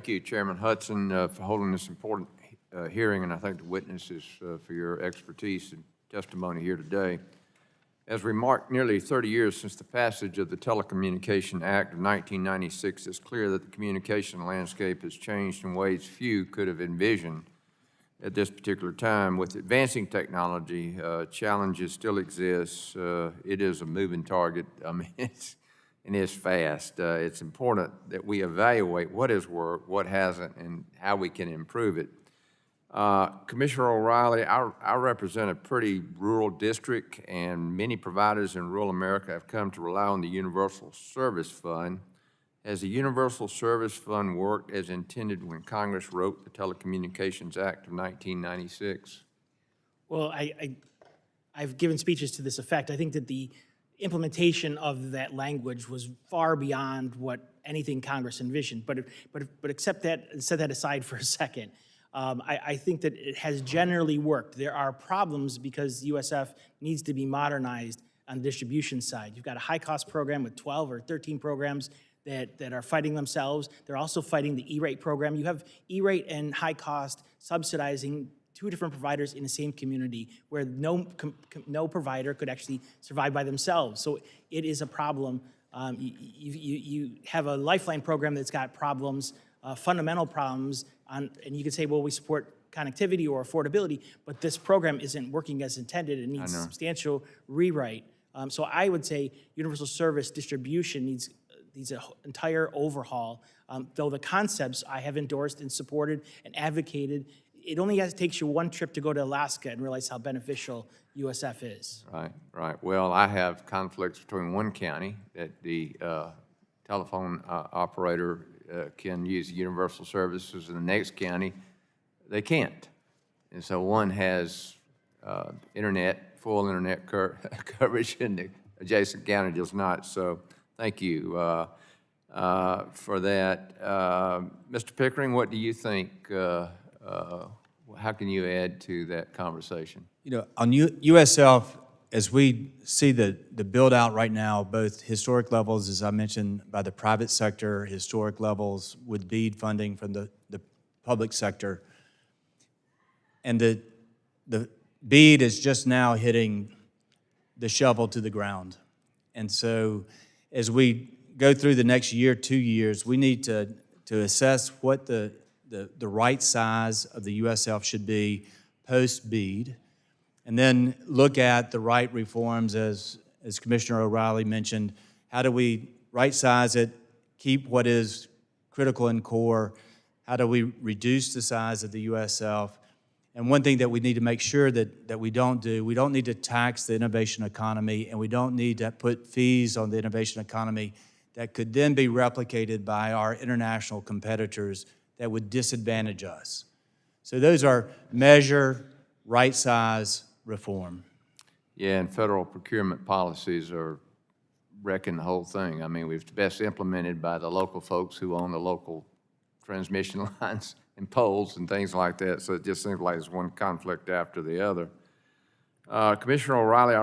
Thank you, Chairman Hudson, for holding this important hearing, and I thank the witnesses for your expertise and testimony here today. As we mark nearly 30 years since the passage of the Telecommunications Act of 1996, it's clear that the communication landscape has changed in ways few could have envisioned at this particular time. With advancing technology, challenges still exist. It is a moving target. I mean, it's fast. It's important that we evaluate what has worked, what hasn't, and how we can improve it. Commissioner O'Reilly, I represent a pretty rural district, and many providers in rural America have come to rely on the Universal Service Fund. Has the Universal Service Fund worked as intended when Congress wrote the Telecommunications Act of 1996? Well, I've given speeches to this effect. I think that the implementation of that language was far beyond what anything Congress envisioned. But accept that and set that aside for a second. I think that it has generally worked. There are problems because USF needs to be modernized on the distribution side. You've got a high-cost program with 12 or 13 programs that are fighting themselves. They're also fighting the E-rate program. You have E-rate and high-cost subsidizing two different providers in the same community where no provider could actually survive by themselves. So it is a problem. You have a Lifeline program that's got problems, fundamental problems, and you can say, well, we support connectivity or affordability, but this program isn't working as intended. It needs substantial rewrite. So I would say universal service distribution needs an entire overhaul. Though the concepts I have endorsed and supported and advocated, it only takes you one trip to go to Alaska and realize how beneficial USF is. Right. Well, I have conflicts between one county that the telephone operator can use universal services, and the next county, they can't. And so one has full internet coverage, and the adjacent county does not. So thank you for that. Mr. Pickering, what do you think? How can you add to that conversation? You know, on USF, as we see the build out right now, both historic levels, as I mentioned, by the private sector, historic levels with BEAD funding from the public sector, and the BEAD is just now hitting the shovel to the ground. And so as we go through the next year, 2 years, we need to assess what the right size of the USF should be post-BEAD, and then look at the right reforms, as Commissioner O'Reilly mentioned. How do we right-size it, keep what is critical and core? How do we reduce the size of the USF? And one thing that we need to make sure that we don't do, we don't need to tax the innovation economy, and we don't need to put fees on the innovation economy that could then be replicated by our international competitors that would disadvantage us. So those are measure, right size, reform. Yeah, and federal procurement policies are wrecking the whole thing. I mean, it's best implemented by the local folks who own the local transmission lines and poles and things like that, so it just seems like it's one conflict after the other. Commissioner O'Reilly,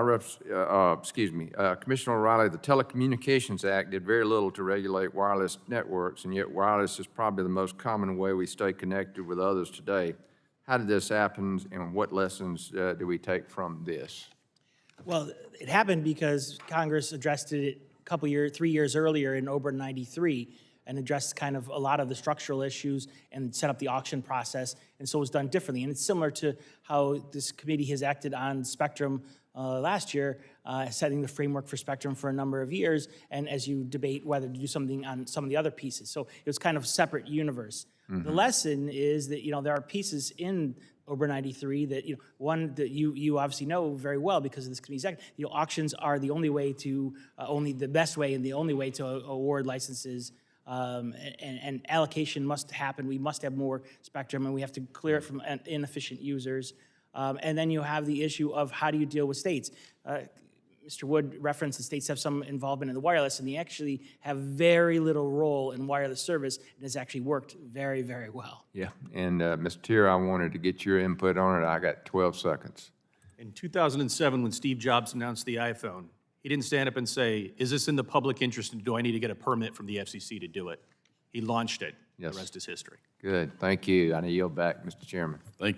Commissioner O'Reilly, the Telecommunications Act did very little to regulate wireless networks, and yet wireless is probably the most common way we stay connected with others today. How did this happen, and what lessons do we take from this? Well, it happened because Congress addressed it a 3 years earlier in OBRA 93 and addressed kind of a lot of the structural issues and set up the auction process, and so it was done differently. And it's similar to how this committee has acted on spectrum last year, setting the framework for spectrum for a number of years, and as you debate whether to do something on some of the other pieces. So it was kind of a separate universe. Mm-hmm. The lesson is that, there are pieces in OBRA 93 that, one that you obviously know very well because of this committee's act. Auctions are the only way to, only the best way and the only way to award licenses. And allocation must happen. We must have more spectrum, and we have to clear it from inefficient users. And then you have the issue of how do you deal with states. Mr. Wood referenced the states have some involvement in the wireless, and they actually have very little role in wireless service, and it's actually worked very, very well. Yeah, and Mr. Tier, I wanted to get your input on it. I got 12 seconds. In 2007, when Steve Jobs announced the iPhone, he didn't stand up and say, is this in the public interest and do I need to get a permit from the FCC to do it? He launched it. Yes. The rest is history. Good, thank you. I yield back, Mr. Chairman. Thank